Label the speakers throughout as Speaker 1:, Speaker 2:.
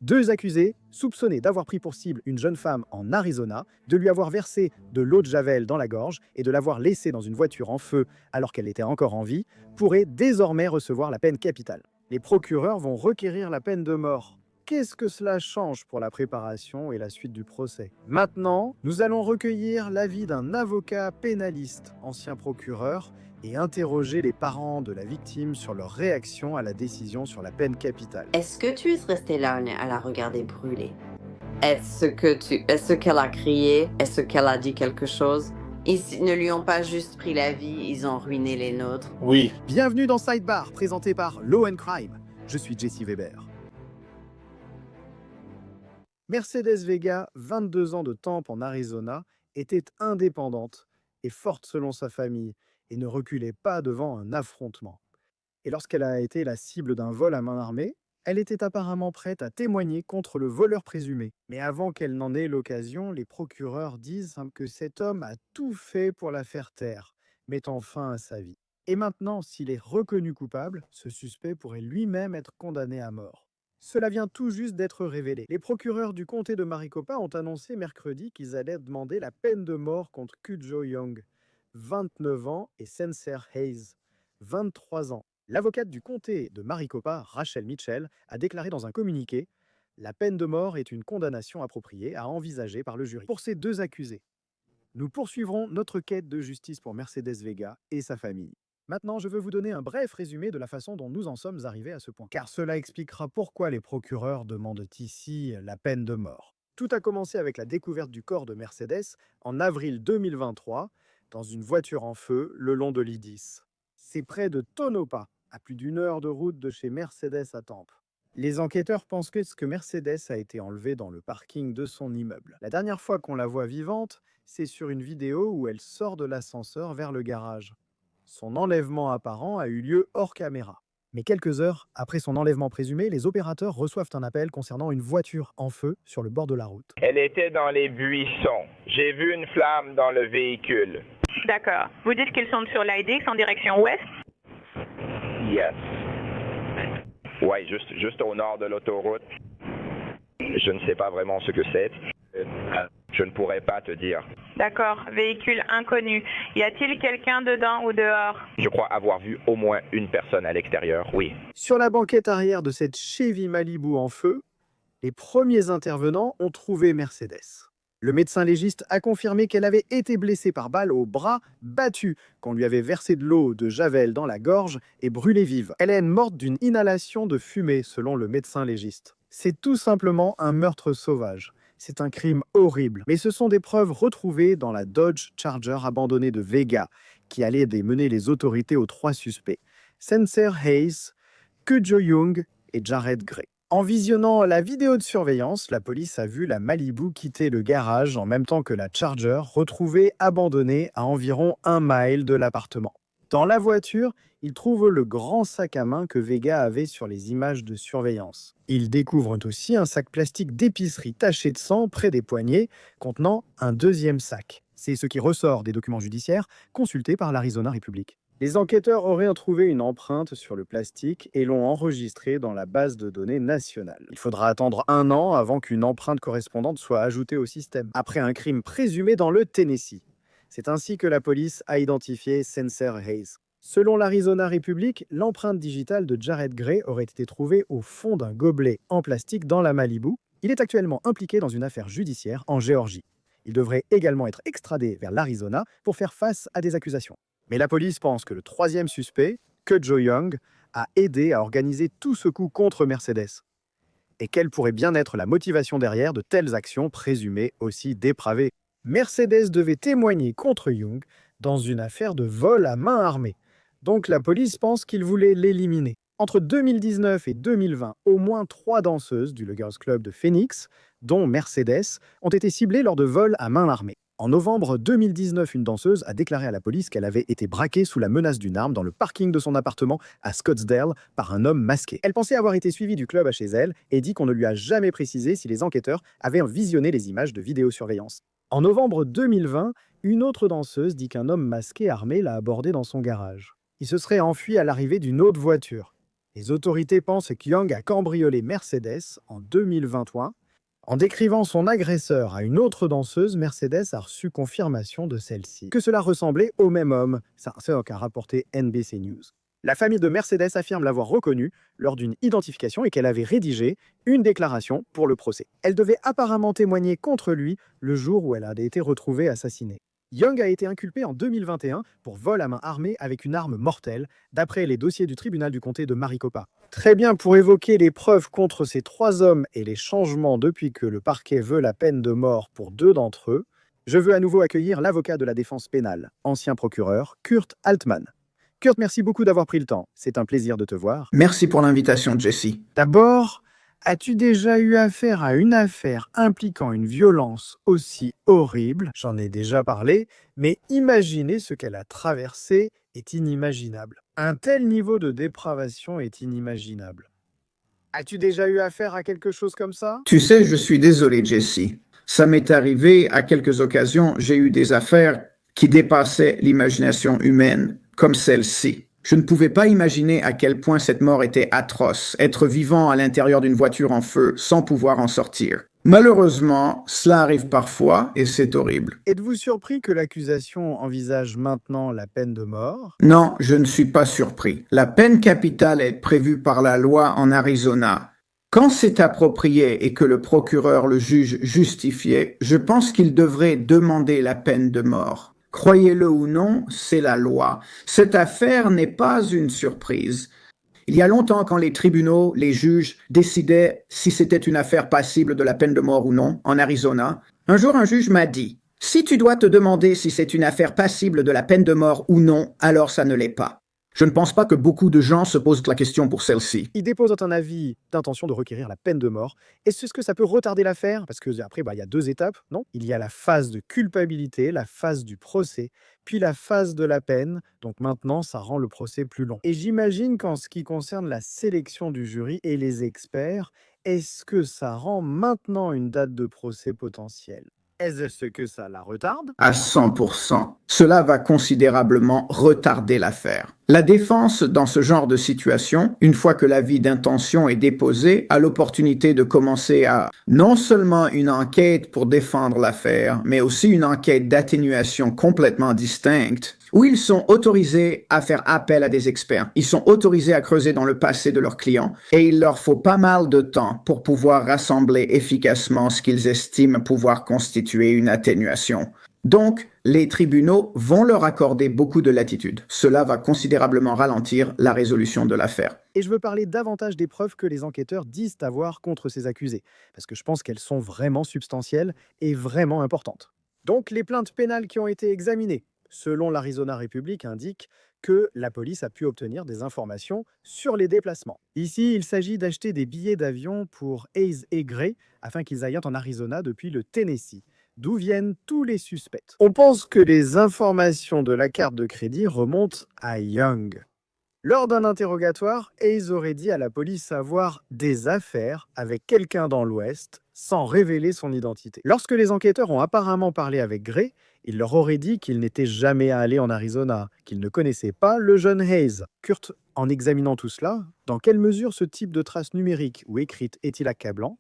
Speaker 1: Deux accusés, soupçonnés d'avoir pris pour cible une jeune femme en Arizona, de lui avoir versé de l'eau de javel dans la gorge et de l'avoir laissée dans une voiture en feu alors qu'elle était encore en vie, pourraient désormais recevoir la peine capitale. Les procureurs vont requérir la peine de mort. Qu'est-ce que cela change pour la préparation et la suite du procès? Maintenant, nous allons recueillir l'avis d'un avocat pénaliste, ancien procureur, et interroger les parents de la victime sur leur réaction à la décision sur la peine capitale.
Speaker 2: Est-ce que tu es resté là à la regarder brûler? Est-ce qu'elle a crié? Est-ce qu'elle a dit quelque chose? Ils ne lui ont pas juste pris la vie, ils ont ruiné les nôtres.
Speaker 3: Oui.
Speaker 1: Bienvenue dans Sidebar, présenté par Law and Crime. Je suis Jesse Weber. Mercedes Vega, 22 ans de Tampa en Arizona, était indépendante et forte selon sa famille et ne reculait pas devant un affrontement. Et lorsqu'elle a été la cible d'un vol à main armée, elle était apparemment prête à témoigner contre le voleur présumé. Mais avant qu'elle n'en ait l'occasion, les procureurs disent que cet homme a tout fait pour la faire taire, mettant fin à sa vie. Et maintenant, s'il est reconnu coupable, ce suspect pourrait lui-même être condamné à mort. Cela vient tout juste d'être révélé. Les procureurs du comté de Maricopa ont annoncé mercredi qu'ils allaient demander la peine de mort contre Kudjo Young, 29 ans, et Spencer Hayes, 23 ans. L'avocate du comté de Maricopa, Rachel Mitchell, a déclaré dans un communiqué « La peine de mort est une condamnation appropriée à envisager par le jury. » Pour ces deux accusés, nous poursuivrons notre quête de justice pour Mercedes Vega et sa famille. Maintenant, je veux vous donner un bref résumé de la façon dont nous en sommes arrivés à ce point, car cela expliquera pourquoi les procureurs demandent ici la peine de mort. Tout a commencé avec la découverte du corps de Mercedes en avril 2023 dans une voiture en feu le long de l'I-10. C'est près de Tonopah, à plus d'une heure de route de chez Mercedes à Tampa. Les enquêteurs pensent que Mercedes a été enlevée dans le parking de son immeuble. La dernière fois qu'on la voit vivante, c'est sur une vidéo où elle sort de l'ascenseur vers le garage. Son enlèvement apparent a eu lieu hors caméra. Mais quelques heures après son enlèvement présumé, les opérateurs reçoivent un appel concernant une voiture en feu sur le bord de la route.
Speaker 4: Elle était dans les buissons. J'ai vu une flamme dans le véhicule.
Speaker 5: D'accord. Vous dites qu'ils sont sur l'IDX en direction ouest?
Speaker 4: Yes. Oui, juste au nord de l'autoroute. Je ne sais pas vraiment ce que c'est. Je ne pourrais pas te dire.
Speaker 5: D'accord. Véhicule inconnu. Y a-t-il quelqu'un dedans ou dehors?
Speaker 4: Je crois avoir vu au moins une personne à l'extérieur, oui.
Speaker 1: Sur la banquette arrière de cette Chevy Malibu en feu, les premiers intervenants ont trouvé Mercedes. Le médecin légiste a confirmé qu'elle avait été blessée par balle au bras, battue, qu'on lui avait versé de l'eau de javel dans la gorge et brûlée vive. Elle est morte d'une inhalation de fumée, selon le médecin légiste. C'est tout simplement un meurtre sauvage. C'est un crime horrible, mais ce sont des preuves retrouvées dans la Dodge Charger abandonnée de Vega, qui allait mener les autorités aux trois suspects, Spencer Hayes, Kudjo Young et Jared Gray. En visionnant la vidéo de surveillance, la police a vu la Malibu quitter le garage en même temps que la Charger, retrouvée abandonnée à environ 1 mile de l'appartement. Dans la voiture, ils trouvent le grand sac à main que Vega avait sur les images de surveillance. Ils découvrent aussi un sac plastique d'épicerie taché de sang près des poignets, contenant un deuxième sac. C'est ce qui ressort des documents judiciaires consultés par l'Arizona Republic. Les enquêteurs auraient trouvé une empreinte sur le plastique et l'ont enregistrée dans la base de données nationale. Il faudra attendre 1 an avant qu'une empreinte correspondante soit ajoutée au système, après un crime présumé dans le Tennessee. C'est ainsi que la police a identifié Spencer Hayes. Selon l'Arizona Republic, l'empreinte digitale de Jared Gray aurait été trouvée au fond d'un gobelet en plastique dans la Malibu. Il est actuellement impliqué dans une affaire judiciaire en Géorgie. Il devrait également être extradé vers l'Arizona pour faire face à des accusations. Mais la police pense que le troisième suspect, Kudjo Young, a aidé à organiser tout ce coup contre Mercedes. Et quelle pourrait bien être la motivation derrière de telles actions présumées aussi dépravées? Mercedes devait témoigner contre Young dans une affaire de vol à main armée. Donc la police pense qu'il voulait l'éliminer. Entre 2019 et 2020, au moins 3 danseuses du Le Girls Club de Phoenix, dont Mercedes, ont été ciblées lors de vols à main armée. En novembre 2019, une danseuse a déclaré à la police qu'elle avait été braquée sous la menace d'une arme dans le parking de son appartement à Scottsdale par un homme masqué. Elle pensait avoir été suivie du club à chez elle et dit qu'on ne lui a jamais précisé si les enquêteurs avaient visionné les images de vidéosurveillance. En novembre 2020, une autre danseuse dit qu'un homme masqué armé l'a abordée dans son garage. Il se serait enfui à l'arrivée d'une autre voiture. Les autorités pensent que Young a cambriolé Mercedes en 2021. En décrivant son agresseur à une autre danseuse, Mercedes a reçu confirmation de celle-ci que cela ressemblait au même homme. C'est ce qu'a rapporté NBC News. La famille de Mercedes affirme l'avoir reconnu lors d'une identification et qu'elle avait rédigé une déclaration pour le procès. Elle devait apparemment témoigner contre lui le jour où elle a été retrouvée assassinée. Young a été inculpé en 2021 pour vol à main armée avec une arme mortelle, d'après les dossiers du tribunal du comté de Maricopa. Très bien, pour évoquer les preuves contre ces 3 hommes et les changements depuis que le parquet veut la peine de mort pour 2 d'entre eux, je veux à nouveau accueillir l'avocat de la défense pénale, ancien procureur, Kurt Altman. Kurt, merci beaucoup d'avoir pris le temps. C'est un plaisir de te voir.
Speaker 3: Merci pour l'invitation, Jesse.
Speaker 1: D'abord, as-tu déjà eu affaire à une affaire impliquant une violence aussi horrible? J'en ai déjà parlé, mais imaginer ce qu'elle a traversé est inimaginable. Un tel niveau de dépravation est inimaginable. As-tu déjà eu affaire à quelque chose comme ça?
Speaker 3: Tu sais, je suis désolé, Jesse. Ça m'est arrivé à quelques occasions. J'ai eu des affaires qui dépassaient l'imagination humaine, comme celle-ci. Je ne pouvais pas imaginer à quel point cette mort était atroce, être vivant à l'intérieur d'une voiture en feu sans pouvoir en sortir. Malheureusement, cela arrive parfois et c'est horrible.
Speaker 1: Êtes-vous surpris que l'accusation envisage maintenant la peine de mort?
Speaker 3: Non, je ne suis pas surpris. La peine capitale est prévue par la loi en Arizona. Quand c'est approprié et que le procureur le juge justifié, je pense qu'il devrait demander la peine de mort. Croyez-le ou non, c'est la loi. Cette affaire n'est pas une surprise. Il y a longtemps, quand les tribunaux, les juges décidaient si c'était une affaire passible de la peine de mort ou non, en Arizona, un jour un juge m'a dit « Si tu dois te demander si c'est une affaire passible de la peine de mort ou non, alors ça ne l'est pas. » Je ne pense pas que beaucoup de gens se posent la question pour celle-ci.
Speaker 1: Il dépose un avis d'intention de requérir la peine de mort. Est-ce que ça peut retarder l'affaire? Parce que après, il y a 2 étapes, non? Il y a la phase de culpabilité, la phase du procès, puis la phase de la peine. Donc maintenant, ça rend le procès plus long. Et j'imagine qu'en ce qui concerne la sélection du jury et les experts, est-ce que ça rend maintenant une date de procès potentielle? Est-ce que ça la retarde?
Speaker 3: À 100%. Cela va considérablement retarder l'affaire. La défense, dans ce genre de situation, une fois que l'avis d'intention est déposé, a l'opportunité de commencer à non seulement une enquête pour défendre l'affaire, mais aussi une enquête d'atténuation complètement distincte, où ils sont autorisés à faire appel à des experts. Ils sont autorisés à creuser dans le passé de leurs clients, et il leur faut pas mal de temps pour pouvoir rassembler efficacement ce qu'ils estiment pouvoir constituer une atténuation. Donc, les tribunaux vont leur accorder beaucoup de latitude. Cela va considérablement ralentir la résolution de l'affaire.
Speaker 1: Et je veux parler davantage des preuves que les enquêteurs disent avoir contre ces accusés, parce que je pense qu'elles sont vraiment substantielles et vraiment importantes. Donc, les plaintes pénales qui ont été examinées, selon l'Arizona Republic, indiquent que la police a pu obtenir des informations sur les déplacements. Ici, il s'agit d'acheter des billets d'avion pour Hayes et Gray afin qu'ils aillent en Arizona depuis le Tennessee, d'où viennent tous les suspects. On pense que les informations de la carte de crédit remontent à Young. Lors d'un interrogatoire, Hayes aurait dit à la police avoir des affaires avec quelqu'un dans l'Ouest sans révéler son identité. Lorsque les enquêteurs ont apparemment parlé avec Gray, il leur aurait dit qu'il n'était jamais allé en Arizona, qu'il ne connaissait pas le jeune Hayes. Kurt, en examinant tout cela, dans quelle mesure ce type de trace numérique ou écrite est-il accablant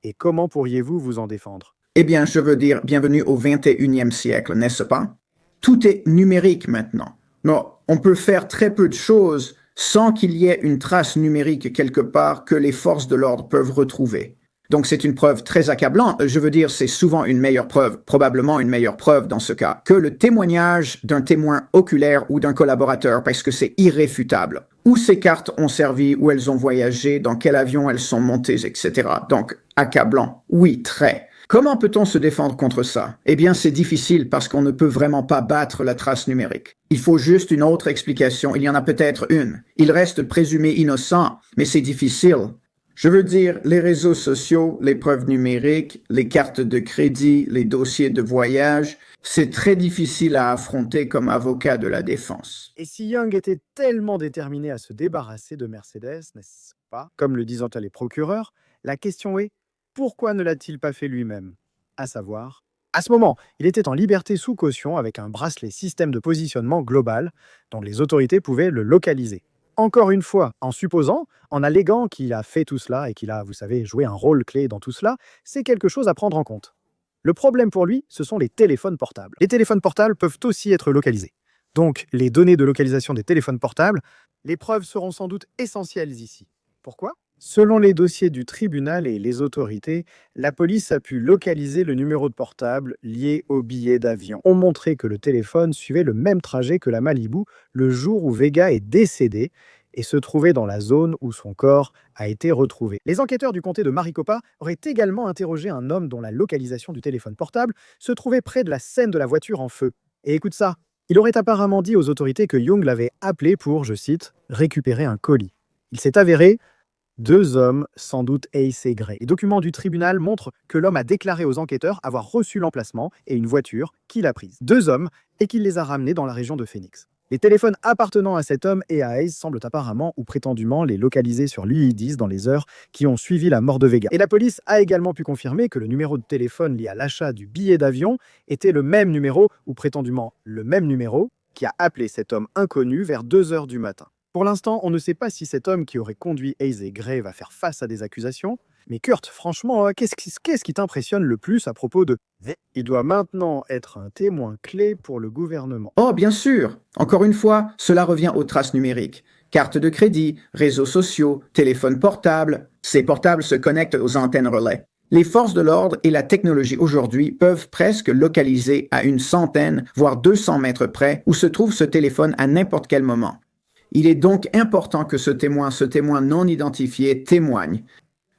Speaker 1: et comment pourriez-vous vous en défendre?
Speaker 3: Eh bien, je veux dire, bienvenue au 21e siècle, n'est-ce pas? Tout est numérique maintenant. Non, on peut faire très peu de choses sans qu'il y ait une trace numérique quelque part que les forces de l'ordre peuvent retrouver. Donc c'est une preuve très accablante. Je veux dire, c'est souvent une meilleure preuve, probablement une meilleure preuve dans ce cas, que le témoignage d'un témoin oculaire ou d'un collaborateur, parce que c'est irréfutable. Où ces cartes ont servi, où elles ont voyagé, dans quel avion elles sont montées, etc. Donc, accablant. Oui, très. Comment peut-on se défendre contre ça? Eh bien, c'est difficile parce qu'on ne peut vraiment pas battre la trace numérique. Il faut juste une autre explication. Il y en a peut-être une. Il reste présumé innocent, mais c'est difficile. Je veux dire, les réseaux sociaux, les preuves numériques, les cartes de crédit, les dossiers de voyage, c'est très difficile à affronter comme avocat de la défense.
Speaker 1: Et si Young était tellement déterminé à se débarrasser de Mercedes, n'est-ce pas? Comme le disent les procureurs, la question est, pourquoi ne l'a-t-il pas fait lui-même? À savoir, à ce moment, il était en liberté sous caution avec un bracelet système de positionnement global dont les autorités pouvaient le localiser. Encore une fois, en supposant, en alléguant qu'il a fait tout cela et qu'il a, vous savez, joué un rôle clé dans tout cela, c'est quelque chose à prendre en compte. Le problème pour lui, ce sont les téléphones portables. Les téléphones portables peuvent aussi être localisés. Donc, les données de localisation des téléphones portables, les preuves seront sans doute essentielles ici. Pourquoi ? Selon les dossiers du tribunal et les autorités, la police a pu localiser le numéro de portable lié au billet d'avion. On montrait que le téléphone suivait le même trajet que la Malibu le jour où Vega est décédé et se trouvait dans la zone où son corps a été retrouvé. Les enquêteurs du comté de Maricopa auraient également interrogé un homme dont la localisation du téléphone portable se trouvait près de la scène de la voiture en feu. Et écoute ça, il aurait apparemment dit aux autorités que Young l'avait appelé pour, je cite, « récupérer un colis ». Il s'est avéré 2 hommes, sans doute Ace et Gray. Les documents du tribunal montrent que l'homme a déclaré aux enquêteurs avoir reçu l'emplacement et une voiture qu'il a prise. 2 hommes et qu'il les a ramenés dans la région de Phoenix. Les téléphones appartenant à cet homme et à Ace semblent apparemment ou prétendument les localiser sur l'I-10 dans les heures qui ont suivi la mort de Vega. Et la police a également pu confirmer que le numéro de téléphone lié à l'achat du billet d'avion était le même numéro ou prétendument le même numéro qui a appelé cet homme inconnu vers 2 heures du matin. Pour l'instant, on ne sait pas si cet homme qui aurait conduit Hayes et Gray va faire face à des accusations. Mais Kurt, franchement, qu'est-ce qui t'impressionne le plus à propos de... Il doit maintenant être un témoin clé pour le gouvernement.
Speaker 3: Oh, bien sûr. Encore une fois, cela revient aux traces numériques. Carte de crédit, réseaux sociaux, téléphone portable. Ces portables se connectent aux antennes relais. Les forces de l'ordre et la technologie aujourd'hui peuvent presque localiser à 100, voire 200 mètres près où se trouve ce téléphone à n'importe quel moment. Il est donc important que ce témoin non identifié, témoigne.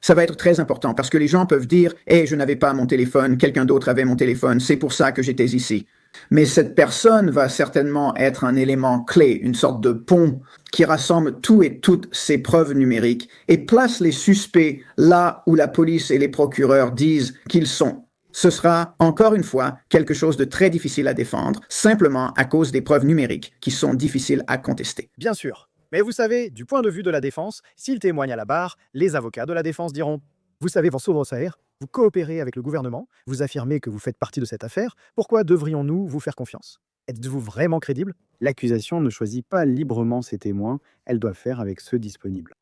Speaker 3: Ça va être très important parce que les gens peuvent dire « Hey, je n'avais pas mon téléphone, quelqu'un d'autre avait mon téléphone, c'est pour ça que j'étais ici. » Mais cette personne va certainement être un élément clé, une sorte de pont qui rassemble tout et toutes ces preuves numériques et place les suspects là où la police et les procureurs disent qu'ils sont. Ce sera, encore une fois, quelque chose de très difficile à défendre, simplement à cause des preuves numériques qui sont difficiles à contester.
Speaker 1: Bien sûr. Mais vous savez, du point de vue de la défense, s'il témoigne à la barre, les avocats de la défense diront « Vous savez, vous coopérez avec le gouvernement, vous affirmez que vous faites partie de cette affaire, pourquoi devrions-nous vous faire confiance? Êtes-vous vraiment crédible ?» L'accusation ne choisit pas librement ses témoins, elle doit faire avec ceux disponibles.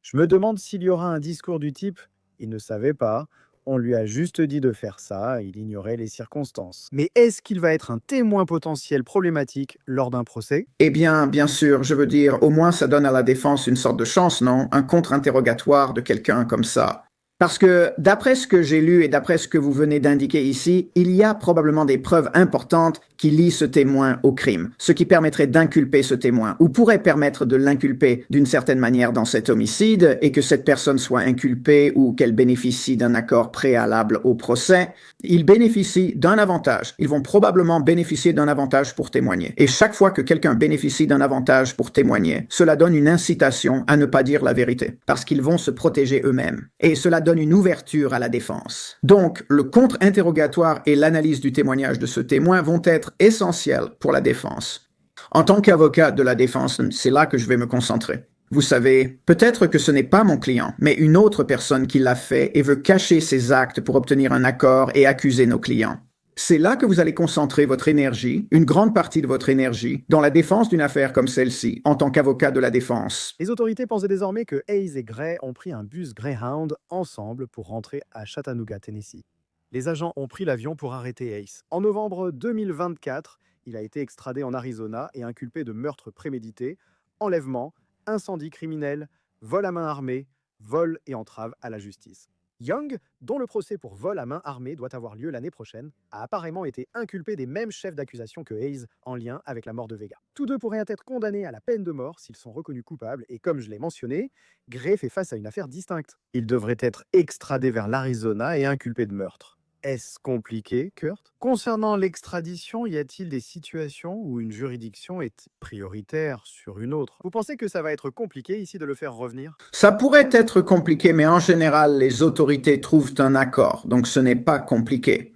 Speaker 1: Je me demande s'il y aura un discours du type « Il ne savait pas ». On lui a juste dit de faire ça, il ignorait les circonstances. Mais est-ce qu'il va être un témoin potentiel problématique lors d'un procès?
Speaker 3: Eh bien sûr, je veux dire, au moins ça donne à la défense une sorte de chance, non? Un contre-interrogatoire de quelqu'un comme ça. Parce que, d'après ce que j'ai lu et d'après ce que vous venez d'indiquer ici, il y a probablement des preuves importantes qui lient ce témoin au crime, ce qui permettrait d'inculper ce témoin, ou pourrait permettre de l'inculper d'une certaine manière dans cet homicide, et que cette personne soit inculpée ou qu'elle bénéficie d'un accord préalable au procès. Ils bénéficient d'un avantage. Ils vont probablement bénéficier d'un avantage pour témoigner. Et chaque fois que quelqu'un bénéficie d'un avantage pour témoigner, cela donne une incitation à ne pas dire la vérité, parce qu'ils vont se protéger eux-mêmes. Et cela donne une ouverture à la défense. Donc, le contre-interrogatoire et l'analyse du témoignage de ce témoin vont être essentiels pour la défense. En tant qu'avocat de la défense, c'est là que je vais me concentrer. Vous savez, peut-être que ce n'est pas mon client, mais une autre personne qui l'a fait et veut cacher ses actes pour obtenir un accord et accuser nos clients. C'est là que vous allez concentrer votre énergie, une grande partie de votre énergie, dans la défense d'une affaire comme celle-ci, en tant qu'avocat de la défense.
Speaker 1: Les autorités pensent désormais que Hayes et Gray ont pris un bus Greyhound ensemble pour rentrer à Chattanooga, Tennessee. Les agents ont pris l'avion pour arrêter Hayes. En novembre 2024, il a été extradé en Arizona et inculpé de meurtre prémédité, enlèvement, incendie criminel, vol à main armée, vol et entrave à la justice. Young, dont le procès pour vol à main armée doit avoir lieu l'année prochaine, a apparemment été inculpé des mêmes chefs d'accusation que Hayes en lien avec la mort de Vega. Tous deux pourraient être condamnés à la peine de mort s'ils sont reconnus coupables et comme je l'ai mentionné, Gray fait face à une affaire distincte. Il devrait être extradé vers l'Arizona et inculpé de meurtre. Est-ce compliqué, Kurt? Concernant l'extradition, y a-t-il des situations où une juridiction est prioritaire sur une autre? Vous pensez que ça va être compliqué ici de le faire revenir?
Speaker 3: Ça pourrait être compliqué, mais en général, les autorités trouvent un accord, donc ce n'est pas compliqué.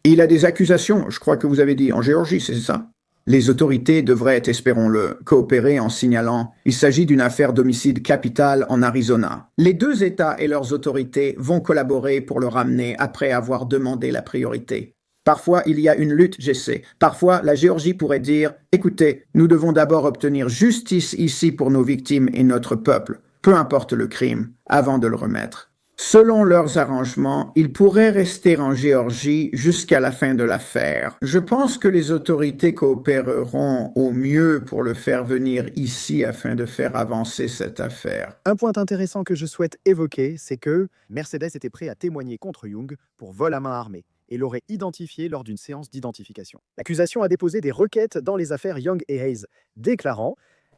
Speaker 3: Il a des accusations, je crois que vous avez dit, en Géorgie, c'est ça? Les autorités devraient, espérons-le, coopérer en signalant « Il s'agit d'une affaire d'homicide capital en Arizona ». Les deux États et leurs autorités vont collaborer pour le ramener après avoir demandé la priorité. Parfois, il y a une lutte, je sais. Parfois, la Géorgie pourrait dire, écoutez, nous devons d'abord obtenir justice ici pour nos victimes et notre peuple, peu importe le crime, avant de le remettre. Selon leurs arrangements, ils pourraient rester en Géorgie jusqu'à la fin de l'affaire. Je pense que les autorités coopéreront au mieux pour le faire venir ici afin de faire avancer cette affaire.
Speaker 1: Un point intéressant que je souhaite évoquer, c'est que Mercedes était prêt à témoigner contre Young pour vol à main armée et l'aurait identifié lors d'une séance d'identification. L'accusation a déposé des requêtes dans les affaires Young et Hayes, déclarant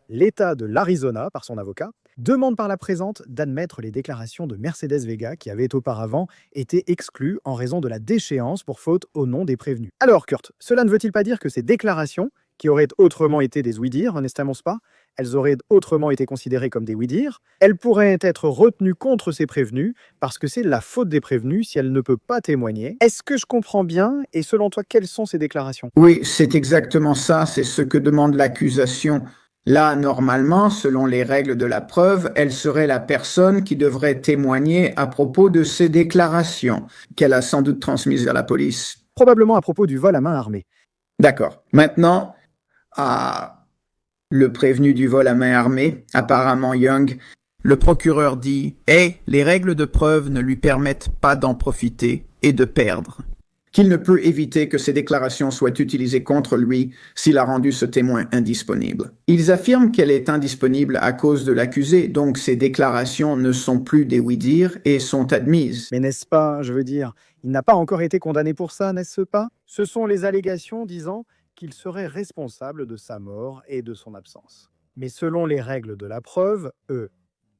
Speaker 1: l'État de l'Arizona, par son avocat, demande par la présente d'admettre les déclarations de Mercedes Vega qui avaient auparavant été exclues en raison de la déchéance pour faute au nom des prévenus. Alors Kurt, cela ne veut-il pas dire que ces déclarations, qui auraient autrement été des oui-dire, n'est-ce pas, elles auraient autrement été considérées comme des oui-dire, elles pourraient être retenues contre ces prévenus parce que c'est la faute des prévenus si elle ne peut pas témoigner. Est-ce que je comprends bien? Et selon toi, quelles sont ces déclarations?
Speaker 3: Oui, c'est exactement ça, c'est ce que demande l'accusation. Là, normalement, selon les règles de la preuve, elle serait la personne qui devrait témoigner à propos de ces déclarations, qu'elle a sans doute transmises à la police.
Speaker 1: Probablement à propos du vol à main armée.
Speaker 3: D'accord. Maintenant, le prévenu du vol à main armée, apparemment Young, le procureur dit « les règles de preuve ne lui permettent pas d'en profiter et de perdre. » Qu'il ne peut éviter que ces déclarations soient utilisées contre lui s'il a rendu ce témoin indisponible. Ils affirment qu'elle est indisponible à cause de l'accusé, donc ces déclarations ne sont plus des oui-dire et sont admises.
Speaker 1: Mais n'est-ce pas, je veux dire, il n'a pas encore été condamné pour ça, n'est-ce pas? Ce sont les allégations disant qu'il serait responsable de sa mort et de son absence. Mais selon les règles de la preuve,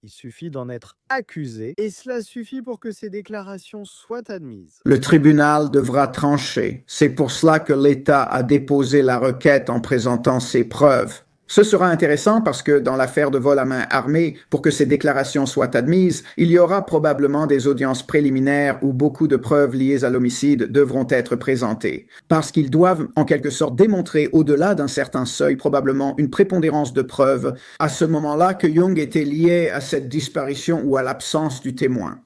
Speaker 1: il suffit d'en être accusé et cela suffit pour que ces déclarations soient admises.
Speaker 3: Le tribunal devra trancher. C'est pour cela que l'État a déposé la requête en présentant ses preuves. Ce sera intéressant parce que dans l'affaire de vol à main armée, pour que ces déclarations soient admises, il y aura probablement des audiences préliminaires où beaucoup de preuves liées à l'homicide devront être présentées. Parce qu'ils doivent en quelque sorte démontrer au-delà d'un certain seuil probablement une prépondérance de preuves à ce moment-là que Young était lié à cette disparition ou à l'absence du témoin.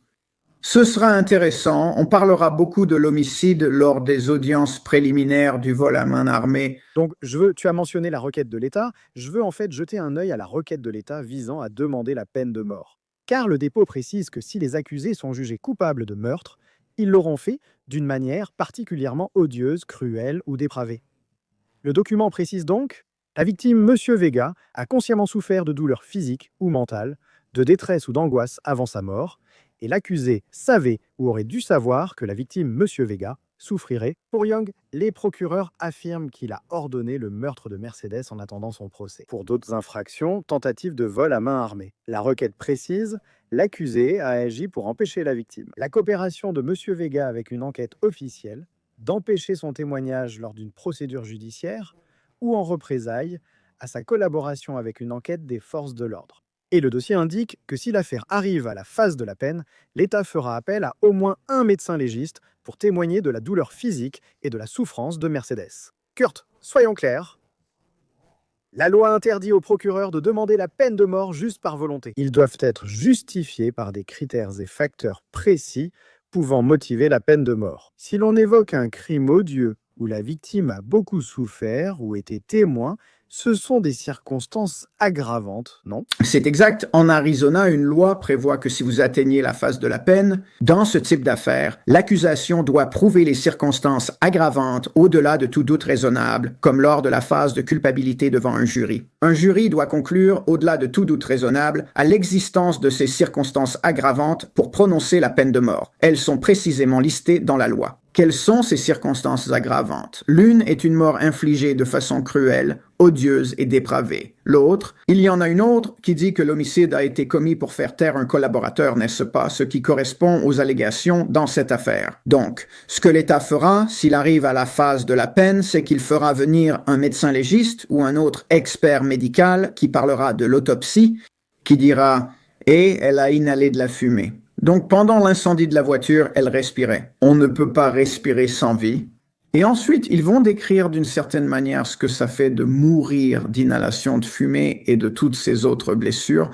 Speaker 3: Ce sera intéressant. On parlera beaucoup de l'homicide lors des audiences préliminaires du vol à main armée.
Speaker 1: Donc, tu as mentionné la requête de l'État. Je veux en fait jeter un œil à la requête de l'État visant à demander la peine de mort. Car le dépôt précise que si les accusés sont jugés coupables de meurtre, ils l'auront fait d'une manière particulièrement odieuse, cruelle ou dépravée. Le document précise donc « La victime, M. Vega, a consciemment souffert de douleurs physiques ou mentales, de détresse ou d'angoisse avant sa mort, et l'accusé savait ou aurait dû savoir que la victime, M. Vega, souffrirait. » Pour Young, les procureurs affirment qu'il a ordonné le meurtre de Mercedes en attendant son procès. Pour d'autres infractions, tentative de vol à main armée. La requête précise, l'accusé a agi pour empêcher la victime. La coopération de M. Vega avec une enquête officielle, d'empêcher son témoignage lors d'une procédure judiciaire, ou en représailles à sa collaboration avec une enquête des forces de l'ordre. Et le dossier indique que si l'affaire arrive à la phase de la peine, l'État fera appel à au moins un médecin légiste pour témoigner de la douleur physique et de la souffrance de Mercedes. Kurt, soyons clairs. La loi interdit aux procureurs de demander la peine de mort juste par volonté. Ils doivent être justifiés par des critères et facteurs précis pouvant motiver la peine de mort. Si l'on évoque un crime odieux où la victime a beaucoup souffert ou été témoin, ce sont des circonstances aggravantes, non?
Speaker 3: C'est exact. En Arizona, une loi prévoit que si vous atteignez la phase de la peine, dans ce type d'affaires, l'accusation doit prouver les circonstances aggravantes au-delà de tout doute raisonnable, comme lors de la phase de culpabilité devant un jury. Un jury doit conclure, au-delà de tout doute raisonnable, à l'existence de ces circonstances aggravantes pour prononcer la peine de mort. Elles sont précisément listées dans la loi. Quelles sont ces circonstances aggravantes? L'une est une mort infligée de façon cruelle, odieuse et dépravée. L'autre, il y en a une autre qui dit que l'homicide a été commis pour faire taire un collaborateur, n'est-ce pas, ce qui correspond aux allégations dans cette affaire. Donc, ce que l'État fera, s'il arrive à la phase de la peine, c'est qu'il fera venir un médecin légiste ou un autre expert médical qui parlera de l'autopsie, qui dira « Et elle a inhalé de la fumée ». Donc, pendant l'incendie de la voiture, elle respirait. On ne peut pas respirer sans vie. Et ensuite, ils vont décrire d'une certaine manière ce que ça fait de mourir d'inhalation de fumée et de toutes ces autres blessures.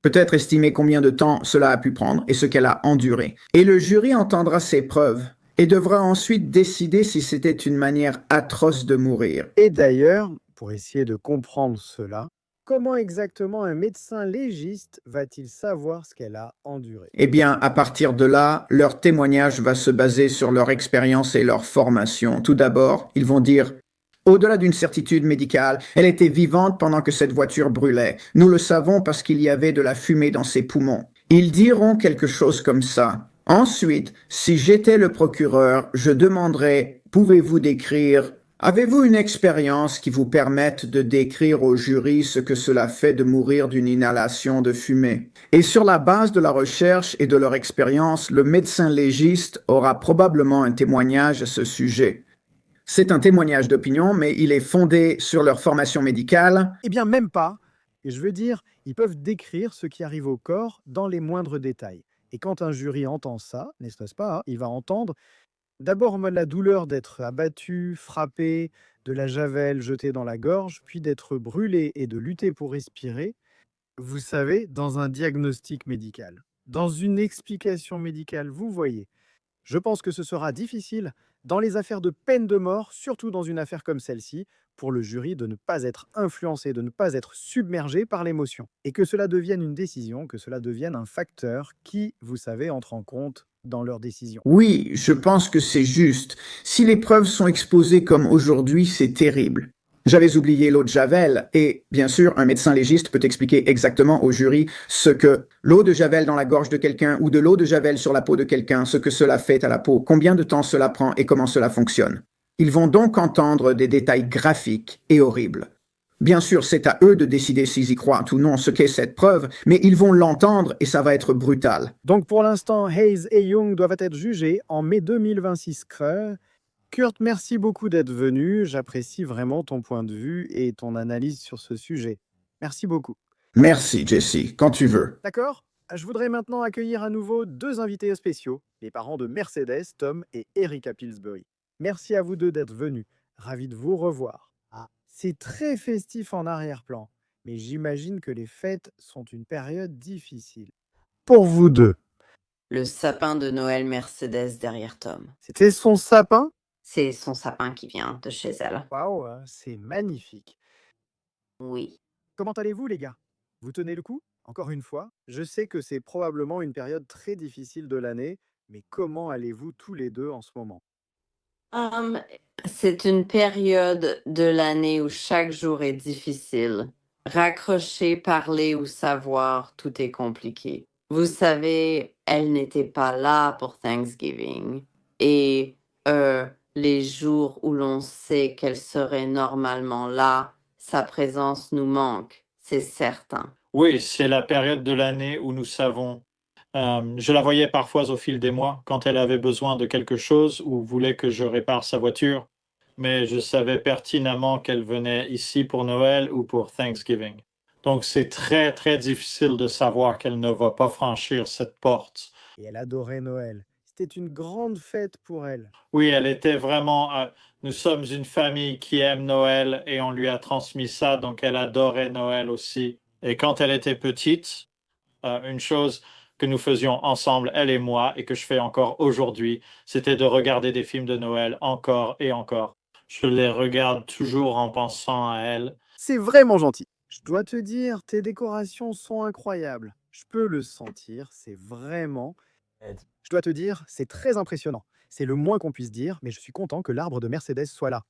Speaker 3: Peut-être estimer combien de temps cela a pu prendre et ce qu'elle a enduré. Et le jury entendra ces preuves. et devra ensuite décider si c'était une manière atroce de mourir.
Speaker 1: Et d'ailleurs, pour essayer de comprendre cela, comment exactement un médecin légiste va-t-il savoir ce qu'elle a enduré?
Speaker 3: Eh bien, à partir de là, leur témoignage va se baser sur leur expérience et leur formation. Tout d'abord, ils vont dire: au-delà d'une certitude médicale, elle était vivante pendant que cette voiture brûlait. Nous le savons parce qu'il y avait de la fumée dans ses poumons. Ils diront quelque chose comme ça. Ensuite, si j'étais le procureur, je demanderais: pouvez-vous décrire, avez-vous une expérience qui vous permette de décrire au jury ce que cela fait de mourir d'une inhalation de fumée? Et sur la base de la recherche et de leur expérience, le médecin légiste aura probablement un témoignage à ce sujet. C'est un témoignage d'opinion, mais il est fondé sur leur formation médicale.
Speaker 1: Eh bien, même pas. Et je veux dire, ils peuvent décrire ce qui arrive au corps dans les moindres détails. Et quand un jury entend ça, n'est-ce pas, il va entendre d'abord en mode la douleur d'être abattu, frappé, de la javel jetée dans la gorge, puis d'être brûlé et de lutter pour respirer. Vous savez, dans un diagnostic médical, dans une explication médicale, vous voyez. Je pense que ce sera difficile dans les affaires de peine de mort, surtout dans une affaire comme celle-ci, pour le jury de ne pas être influencé, de ne pas être submergé par l'émotion. Et que cela devienne une décision, que cela devienne un facteur qui, vous savez, entre en compte dans leur décision.
Speaker 3: Oui, je pense que c'est juste. Si les preuves sont exposées comme aujourd'hui, c'est terrible. J'avais oublié l'eau de Javel, et bien sûr, un médecin légiste peut expliquer exactement au jury ce que l'eau de Javel dans la gorge de quelqu'un ou de l'eau de Javel sur la peau de quelqu'un, ce que cela fait à la peau, combien de temps cela prend et comment cela fonctionne. Ils vont donc entendre des détails graphiques et horribles. Bien sûr, c'est à eux de décider s'ils y croient ou non ce qu'est cette preuve, mais ils vont l'entendre et ça va être brutal.
Speaker 1: Donc pour l'instant, Hayes et Young doivent être jugés en mai 2026. Kurt, merci beaucoup d'être venu. J'apprécie vraiment ton point de vue et ton analyse sur ce sujet. Merci beaucoup.
Speaker 3: Merci, Jesse, quand tu veux.
Speaker 1: D'accord? Je voudrais maintenant accueillir à nouveau deux invités spéciaux, les parents de Mercedes, Tom et Erika Pillsbury. Merci à vous deux d'être venus. Ravi de vous revoir. C'est très festif en arrière-plan, mais j'imagine que les fêtes sont une période difficile. Pour vous deux,
Speaker 2: Le sapin de Noël Mercedes derrière Tom.
Speaker 1: c'était son sapin?
Speaker 2: C'est son sapin qui vient de chez elle.
Speaker 1: Waouh, c'est magnifique.
Speaker 2: Oui.
Speaker 1: Comment allez-vous, les gars? Vous tenez le coup? Encore une fois, je sais que c'est probablement une période très difficile de l'année, mais comment allez-vous tous les deux en ce moment?
Speaker 2: Hum, c'est une période de l'année où chaque jour est difficile. Raccrocher, parler ou savoir, tout est compliqué. Vous savez, elle n'était pas là pour Thanksgiving. Et les jours où l'on sait qu'elle serait normalement là, sa présence nous manque, c'est certain.
Speaker 6: Oui, c'est la période de l'année où nous savons. Je la voyais parfois au fil des mois quand elle avait besoin de quelque chose ou voulait que je répare sa voiture, mais je savais pertinemment qu'elle venait ici pour Noël ou pour Thanksgiving. Donc c'est très, très difficile de savoir qu'elle ne va pas franchir cette porte.
Speaker 1: Et elle adorait Noël. C'était une grande fête pour elle.
Speaker 6: Oui, elle était vraiment. Nous sommes une famille qui aime Noël et on lui a transmis ça, donc elle adorait Noël aussi. Et quand elle était petite, une chose que nous faisions ensemble, elle et moi, et que je fais encore aujourd'hui, c'était de regarder des films de Noël encore et encore. Je les regarde toujours en pensant à elle.
Speaker 1: C'est vraiment gentil. Je dois te dire, tes décorations sont incroyables. Je peux le sentir, c'est vraiment... Je dois te dire, c'est très impressionnant. C'est le moins qu'on puisse dire, mais je suis content que l'arbre de Mercedes soit là.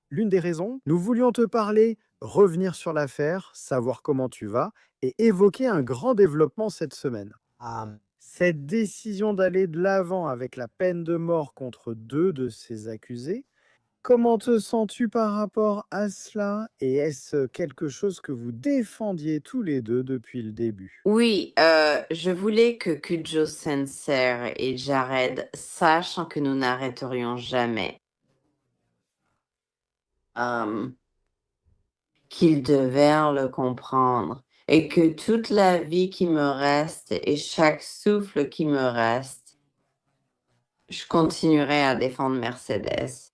Speaker 1: L'une des raisons, nous voulions te parler, revenir sur l'affaire, savoir comment tu vas, et évoquer un grand développement cette semaine. Cette décision d'aller de l'avant avec la peine de mort contre deux de ces accusés, comment te sens-tu par rapport à cela? Et est-ce quelque chose que vous défendiez tous les deux depuis le début?
Speaker 2: Oui, je voulais que Kujo Sensei et Jared sachent que nous n'arrêterions jamais. Qu'ils devaient le comprendre et que toute la vie qui me reste et chaque souffle qui me reste, je continuerai à défendre Mercedes.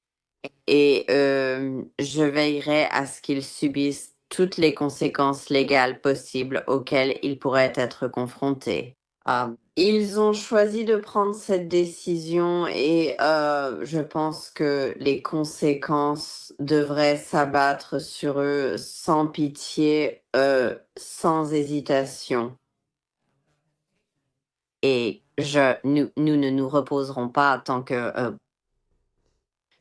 Speaker 2: Et je veillerai à ce qu'ils subissent toutes les conséquences légales possibles auxquelles ils pourraient être confrontés. Ils ont choisi de prendre cette décision et je pense que les conséquences devraient s'abattre sur eux sans pitié, sans hésitation. Et nous ne nous reposerons pas tant que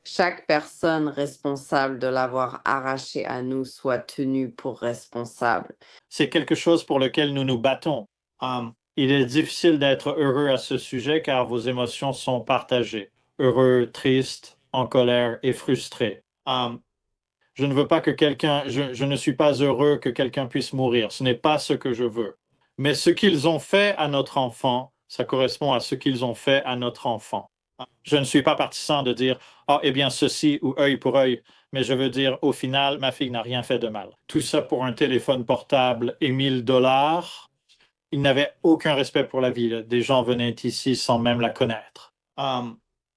Speaker 2: chaque personne responsable de l'avoir arraché à nous soit tenue pour responsable.
Speaker 6: C'est quelque chose pour lequel nous nous battons. Il est difficile d'être heureux à ce sujet car vos émotions sont partagées. Heureux, triste, en colère et frustré. Je ne veux pas que je ne suis pas heureux que quelqu'un puisse mourir. Ce n'est pas ce que je veux. Mais ce qu'ils ont fait à notre enfant, ça correspond à ce qu'ils ont fait à notre enfant. Je ne suis pas partisan de dire, ah, eh bien, ceci ou œil pour œil, mais je veux dire, au final, ma fille n'a rien fait de mal. Tout ça pour un téléphone portable et $1000. Ils n'avaient aucun respect pour la vie. Des gens venaient ici sans même la connaître.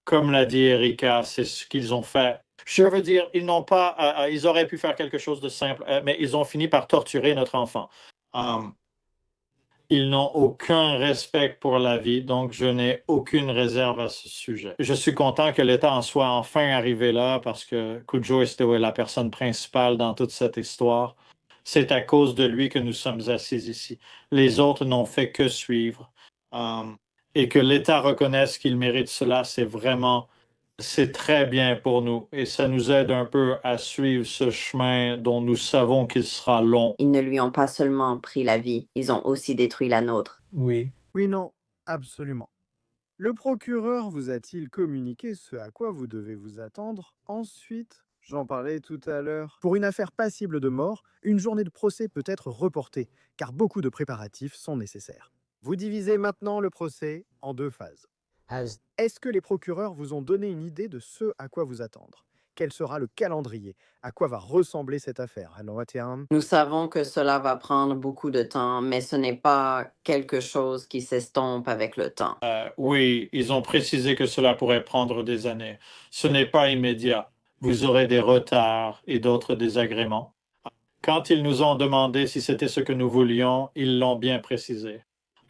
Speaker 6: Comme l'a dit Erika, c'est ce qu'ils ont fait. Je veux dire, ils auraient pu faire quelque chose de simple, mais ils ont fini par torturer notre enfant. Ils n'ont aucun respect pour la vie, donc je n'ai aucune réserve à ce sujet. Je suis content que l'État en soit enfin arrivé là parce que Cujo est la personne principale dans toute cette histoire. C'est à cause de lui que nous sommes assis ici. Les autres n'ont fait que suivre. Et que l'État reconnaisse qu'il mérite cela, c'est très bien pour nous. Et ça nous aide un peu à suivre ce chemin dont nous savons qu'il sera long.
Speaker 2: Ils ne lui ont pas seulement pris la vie, ils ont aussi détruit la nôtre.
Speaker 6: Oui.
Speaker 1: Oui, non, absolument. Le procureur vous a-t-il communiqué ce à quoi vous devez vous attendre ensuite? J'en parlais tout à l'heure. Pour une affaire passible de mort, une journée de procès peut être reportée, car beaucoup de préparatifs sont nécessaires. Vous divisez maintenant le procès en 2 phases. Est-ce que les procureurs vous ont donné une idée de ce à quoi vous attendre? Quel sera le calendrier? À quoi va ressembler cette affaire?
Speaker 2: Nous savons que cela va prendre beaucoup de temps, mais ce n'est pas quelque chose qui s'estompe avec le temps.
Speaker 6: Oui, ils ont précisé que cela pourrait prendre des années. Ce n'est pas immédiat. Vous aurez des retards et d'autres désagréments. Quand ils nous ont demandé si c'était ce que nous voulions, ils l'ont bien précisé.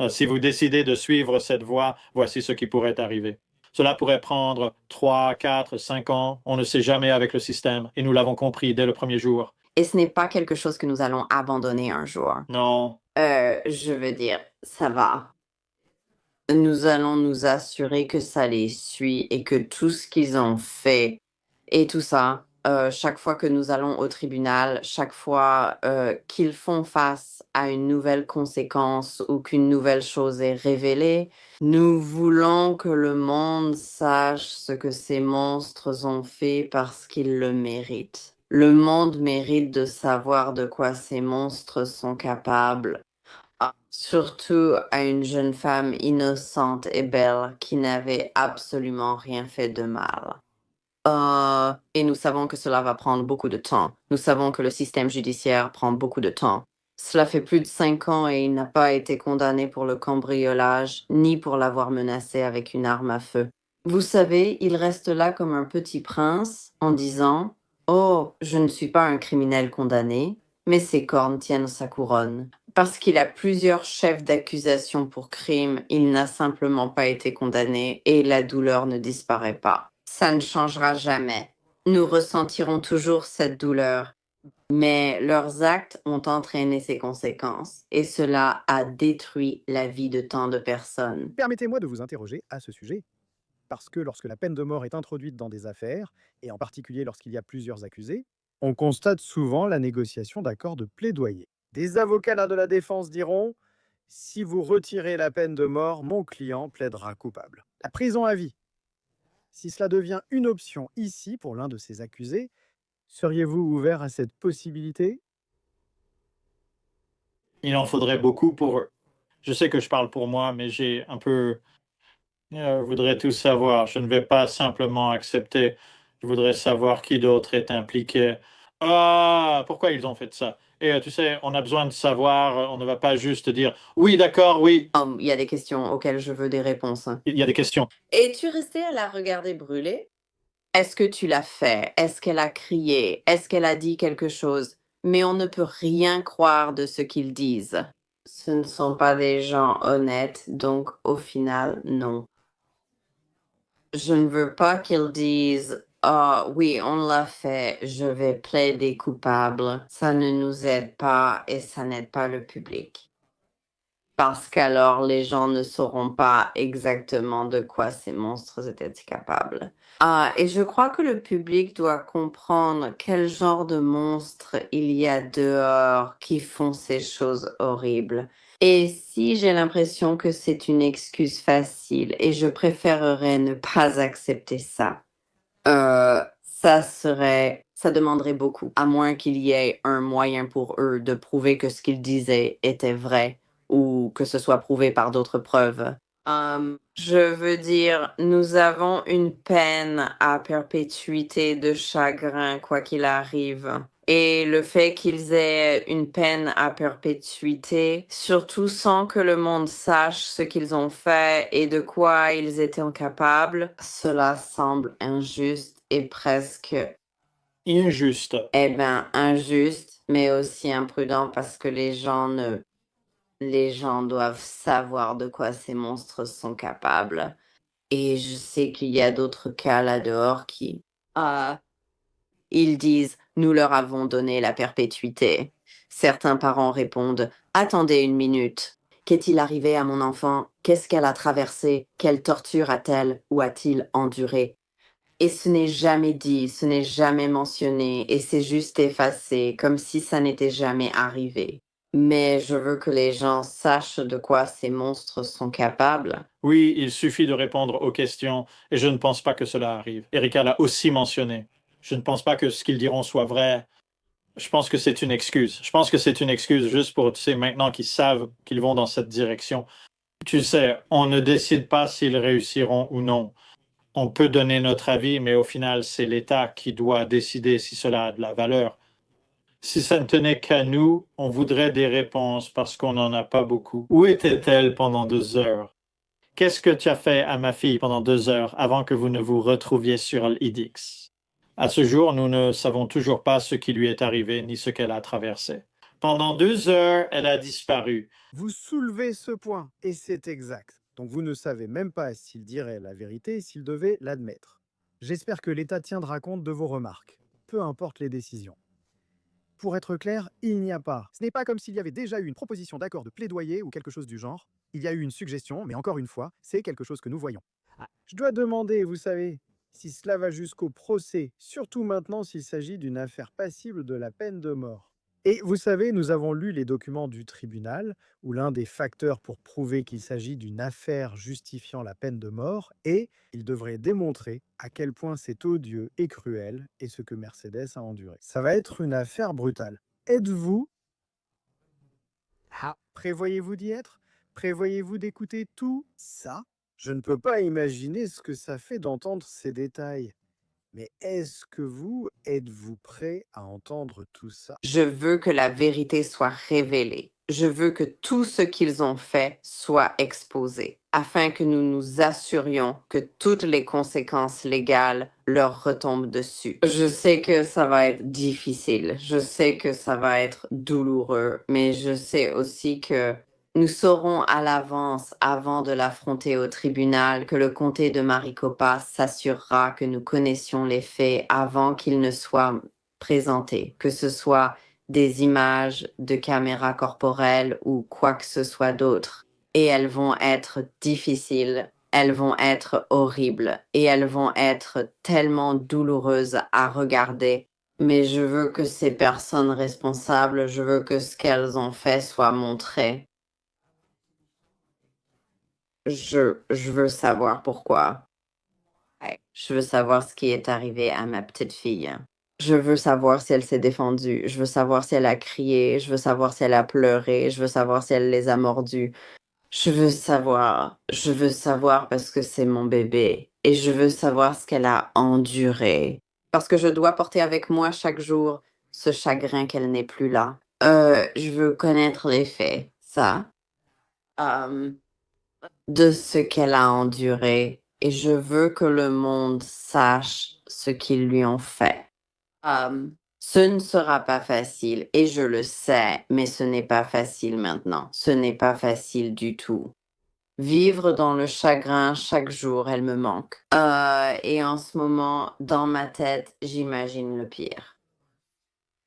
Speaker 6: Si vous décidez de suivre cette voie, voici ce qui pourrait arriver. Cela pourrait prendre 3, 4, 5 ans. On ne sait jamais avec le système et nous l'avons compris dès le premier jour.
Speaker 2: Et ce n'est pas quelque chose que nous allons abandonner un jour.
Speaker 6: Non.
Speaker 2: Je veux dire, ça va. Nous allons nous assurer que ça les suit et que tout ce qu'ils ont fait et tout ça, chaque fois que nous allons au tribunal, chaque fois qu'ils font face à une nouvelle conséquence ou qu'une nouvelle chose est révélée, nous voulons que le monde sache ce que ces monstres ont fait parce qu'ils le méritent. Le monde mérite de savoir de quoi ces monstres sont capables. Surtout à une jeune femme innocente et belle qui n'avait absolument rien fait de mal. Et nous savons que cela va prendre beaucoup de temps. Nous savons que le système judiciaire prend beaucoup de temps. Cela fait plus de 5 ans et il n'a pas été condamné pour le cambriolage ni pour l'avoir menacé avec une arme à feu. Vous savez, il reste là comme un petit prince en disant « Oh, je ne suis pas un criminel condamné, mais ses cornes tiennent sa couronne. » Parce qu'il a plusieurs chefs d'accusation pour crime, il n'a simplement pas été condamné et la douleur ne disparaît pas. Ça ne changera jamais. Nous ressentirons toujours cette douleur, mais leurs actes ont entraîné ces conséquences et cela a détruit la vie de tant de personnes.
Speaker 1: Permettez-moi de vous interroger à ce sujet, parce que lorsque la peine de mort est introduite dans des affaires, et en particulier lorsqu'il y a plusieurs accusés, on constate souvent la négociation d'accords de plaidoyer. Des avocats de la défense diront « Si vous retirez la peine de mort, mon client plaidera coupable. » La prison à vie. Si cela devient une option ici pour l'un de ces accusés, seriez-vous ouvert à cette possibilité?
Speaker 6: Il en faudrait beaucoup pour eux. Je sais que je parle pour moi, mais j'ai un peu... Je voudrais tout savoir. Je ne vais pas simplement accepter. Je voudrais savoir qui d'autre est impliqué. Ah, pourquoi ils ont fait ça? Et tu sais, on a besoin de savoir. On ne va pas juste dire oui, d'accord, oui.
Speaker 2: Il y a des questions auxquelles je veux des réponses.
Speaker 6: Il y a des questions.
Speaker 2: Es-tu resté à la regarder brûler? Est-ce que tu l'as fait? Est-ce qu'elle a crié? Est-ce qu'elle a dit quelque chose? Mais on ne peut rien croire de ce qu'ils disent. Ce ne sont pas des gens honnêtes, donc au final, non. Je ne veux pas qu'ils disent ah oui, on l'a fait, je vais plaider coupable. Ça ne nous aide pas et ça n'aide pas le public. Parce qu'alors les gens ne sauront pas exactement de quoi ces monstres étaient capables. Ah, et je crois que le public doit comprendre quel genre de monstres il y a dehors qui font ces choses horribles. Et si j'ai l'impression que c'est une excuse facile et je préférerais ne pas accepter ça, ça demanderait beaucoup, à moins qu'il y ait un moyen pour eux de prouver que ce qu'ils disaient était vrai ou que ce soit prouvé par d'autres preuves. Je veux dire, nous avons une peine à perpétuité de chagrin, quoi qu'il arrive. Et le fait qu'ils aient une peine à perpétuité, surtout sans que le monde sache ce qu'ils ont fait et de quoi ils étaient capables, cela semble injuste et presque,
Speaker 6: Injuste.
Speaker 2: injuste, mais aussi imprudent parce que les gens doivent savoir de quoi ces monstres sont capables. Et je sais qu'il y a d'autres cas là dehors qui, ah, ils disent, nous leur avons donné la perpétuité. Certains parents répondent, attendez une minute. Qu'est-il arrivé à mon enfant? Qu'est-ce qu'elle a traversé? Quelle torture a-t-elle ou a-t-il enduré? Et ce n'est jamais dit, ce n'est jamais mentionné, et c'est juste effacé, comme si ça n'était jamais arrivé. Mais je veux que les gens sachent de quoi ces monstres sont capables.
Speaker 6: Oui, il suffit de répondre aux questions et je ne pense pas que cela arrive. Erika l'a aussi mentionné. Je ne pense pas que ce qu'ils diront soit vrai. Je pense que c'est une excuse. Je pense que c'est une excuse juste pour, tu sais, maintenant qu'ils savent qu'ils vont dans cette direction. Tu sais, on ne décide pas s'ils réussiront ou non. On peut donner notre avis, mais au final, c'est l'État qui doit décider si cela a de la valeur. Si ça ne tenait qu'à nous, on voudrait des réponses parce qu'on n'en a pas beaucoup. Où était-elle pendant 2 heures? Qu'est-ce que tu as fait à ma fille pendant 2 heures avant que vous ne vous retrouviez sur l'Idix? À ce jour, nous ne savons toujours pas ce qui lui est arrivé ni ce qu'elle a traversé. Pendant 2 heures, elle a disparu.
Speaker 1: Vous soulevez ce point, et c'est exact. Donc vous ne savez même pas s'il dirait la vérité et s'il devait l'admettre. J'espère que l'État tiendra compte de vos remarques, peu importe les décisions. Pour être clair, il n'y a pas. Ce n'est pas comme s'il y avait déjà eu une proposition d'accord de plaidoyer ou quelque chose du genre. Il y a eu une suggestion, mais encore une fois, c'est quelque chose que nous voyons. Je dois demander, vous savez, si cela va jusqu'au procès, surtout maintenant s'il s'agit d'une affaire passible de la peine de mort. Et vous savez, nous avons lu les documents du tribunal, où l'un des facteurs pour prouver qu'il s'agit d'une affaire justifiant la peine de mort est il devrait démontrer à quel point c'est odieux et cruel et ce que Mercedes a enduré. Ça va être une affaire brutale. Êtes-vous Prévoyez-vous d'y être? Prévoyez-vous d'écouter tout ça? Je ne peux pas imaginer ce que ça fait d'entendre ces détails. Mais êtes-vous prêt à entendre tout ça?
Speaker 2: Je veux que la vérité soit révélée. Je veux que tout ce qu'ils ont fait soit exposé, afin que nous nous assurions que toutes les conséquences légales leur retombent dessus. Je sais que ça va être difficile, je sais que ça va être douloureux, mais je sais aussi que nous saurons à l'avance, avant de l'affronter au tribunal, que le comté de Maricopa s'assurera que nous connaissions les faits avant qu'ils ne soient présentés, que ce soit des images de caméras corporelles ou quoi que ce soit d'autre. Et elles vont être difficiles, elles vont être horribles et elles vont être tellement douloureuses à regarder. Mais je veux que ces personnes responsables, je veux que ce qu'elles ont fait soit montré. Je veux savoir pourquoi. Ouais, je veux savoir ce qui est arrivé à ma petite fille. Je veux savoir si elle s'est défendue. Je veux savoir si elle a crié. Je veux savoir si elle a pleuré. Je veux savoir si elle les a mordus. Je veux savoir. Je veux savoir parce que c'est mon bébé. Et je veux savoir ce qu'elle a enduré. Parce que je dois porter avec moi chaque jour ce chagrin qu'elle n'est plus là. Je veux connaître les faits. Ça. Euh, de ce qu'elle a enduré et je veux que le monde sache ce qu'ils lui ont fait. Ce ne sera pas facile et je le sais, mais ce n'est pas facile maintenant. Ce n'est pas facile du tout. Vivre dans le chagrin chaque jour, elle me manque. Et en ce moment, dans ma tête, j'imagine le pire.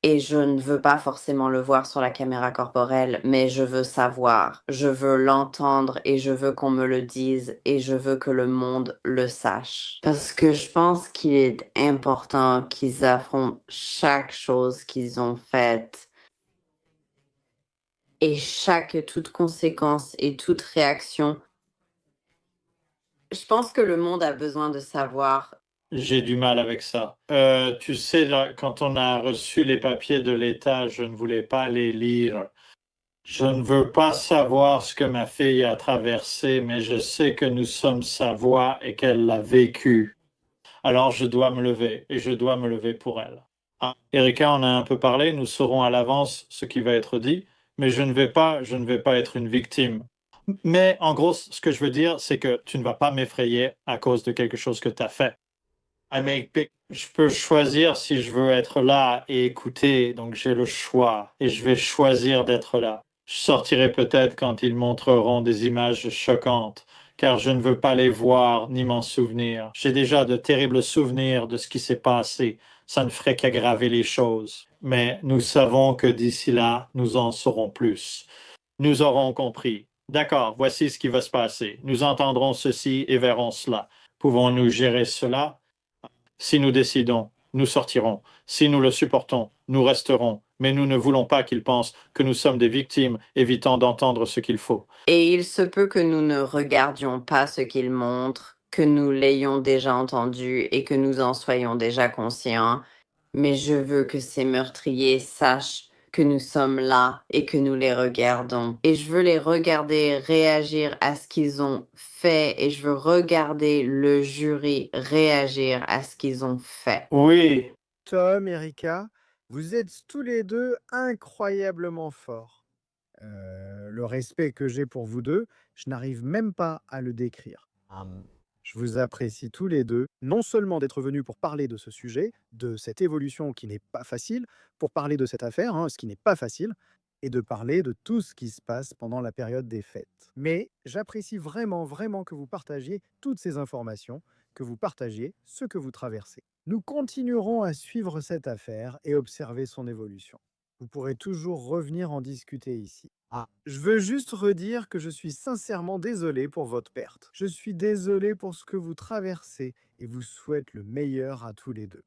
Speaker 2: Et je ne veux pas forcément le voir sur la caméra corporelle, mais je veux savoir, je veux l'entendre et je veux qu'on me le dise et je veux que le monde le sache. Parce que je pense qu'il est important qu'ils affrontent chaque chose qu'ils ont faite et toute conséquence et toute réaction. Je pense que le monde a besoin de savoir.
Speaker 6: J'ai du mal avec ça. Tu sais, là, quand on a reçu les papiers de l'État, je ne voulais pas les lire. Je ne veux pas savoir ce que ma fille a traversé, mais je sais que nous sommes sa voix et qu'elle l'a vécu. Alors je dois me lever et je dois me lever pour elle. Ah, Erika, on a un peu parlé, nous saurons à l'avance ce qui va être dit, mais je ne vais pas être une victime. Mais en gros, ce que je veux dire, c'est que tu ne vas pas m'effrayer à cause de quelque chose que tu as fait. Je peux choisir si je veux être là et écouter, donc j'ai le choix et je vais choisir d'être là. Je sortirai peut-être quand ils montreront des images choquantes, car je ne veux pas les voir ni m'en souvenir. J'ai déjà de terribles souvenirs de ce qui s'est passé. Ça ne ferait qu'aggraver les choses. Mais nous savons que d'ici là, nous en saurons plus. Nous aurons compris. D'accord, voici ce qui va se passer. Nous entendrons ceci et verrons cela. Pouvons-nous gérer cela? Si nous décidons, nous sortirons. Si nous le supportons, nous resterons. Mais nous ne voulons pas qu'ils pensent que nous sommes des victimes, évitant d'entendre ce qu'il faut.
Speaker 2: Et il se peut que nous ne regardions pas ce qu'ils montrent, que nous l'ayons déjà entendu et que nous en soyons déjà conscients. Mais je veux que ces meurtriers sachent que nous sommes là et que nous les regardons. Et je veux les regarder réagir à ce qu'ils ont fait et je veux regarder le jury réagir à ce qu'ils ont fait.
Speaker 6: Oui,
Speaker 1: Tom, Erika, vous êtes tous les deux incroyablement forts. Le respect que j'ai pour vous deux, je n'arrive même pas à le décrire. Je vous apprécie tous les deux, non seulement d'être venus pour parler de ce sujet, de cette évolution qui n'est pas facile, pour parler de cette affaire, ce qui n'est pas facile, et de parler de tout ce qui se passe pendant la période des fêtes. Mais j'apprécie vraiment, vraiment que vous partagiez toutes ces informations, que vous partagiez ce que vous traversez. Nous continuerons à suivre cette affaire et observer son évolution. Vous pourrez toujours revenir en discuter ici. Je veux juste redire que je suis sincèrement désolé pour votre perte. Je suis désolé pour ce que vous traversez et vous souhaite le meilleur à tous les deux.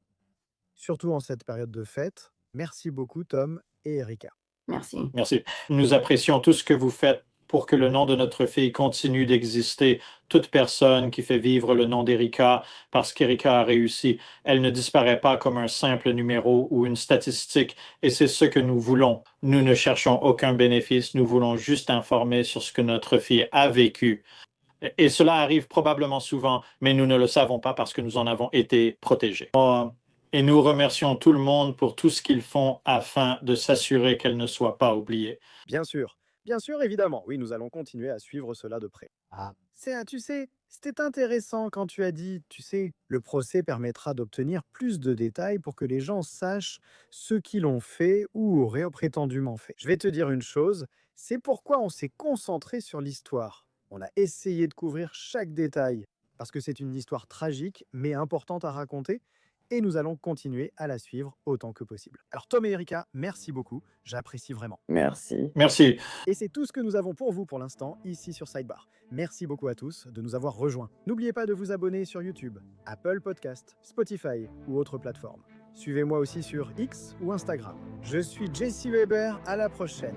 Speaker 1: Surtout en cette période de fête. Merci beaucoup Tom et Erika.
Speaker 2: Merci.
Speaker 6: merci. Nous apprécions tout ce que vous faites pour que le nom de notre fille continue d'exister. Toute personne qui fait vivre le nom d'Erika parce qu'Erika a réussi, elle ne disparaît pas comme un simple numéro ou une statistique et c'est ce que nous voulons. Nous ne cherchons aucun bénéfice, nous voulons juste informer sur ce que notre fille a vécu. Et cela arrive probablement souvent, mais nous ne le savons pas parce que nous en avons été protégés. Et nous remercions tout le monde pour tout ce qu'ils font afin de s'assurer qu'elle ne soit pas oubliée.
Speaker 1: Bien sûr, évidemment. Oui, nous allons continuer à suivre cela de près. Tu sais, c'était intéressant quand tu as dit, le procès permettra d'obtenir plus de détails pour que les gens sachent ce qu'ils ont fait ou auraient prétendument fait. Je vais te dire une chose, c'est pourquoi on s'est concentré sur l'histoire. On a essayé de couvrir chaque détail, parce que c'est une histoire tragique, mais importante à raconter, et nous allons continuer à la suivre autant que possible. Alors Tom et Erika, merci beaucoup, j'apprécie vraiment.
Speaker 2: Merci.
Speaker 6: Merci.
Speaker 1: Et c'est tout ce que nous avons pour vous pour l'instant, ici sur Sidebar. Merci beaucoup à tous de nous avoir rejoints. N'oubliez pas de vous abonner sur YouTube, Apple Podcast, Spotify ou autres plateformes. Suivez-moi aussi sur X ou Instagram. Je suis Jesse Weber, à la prochaine.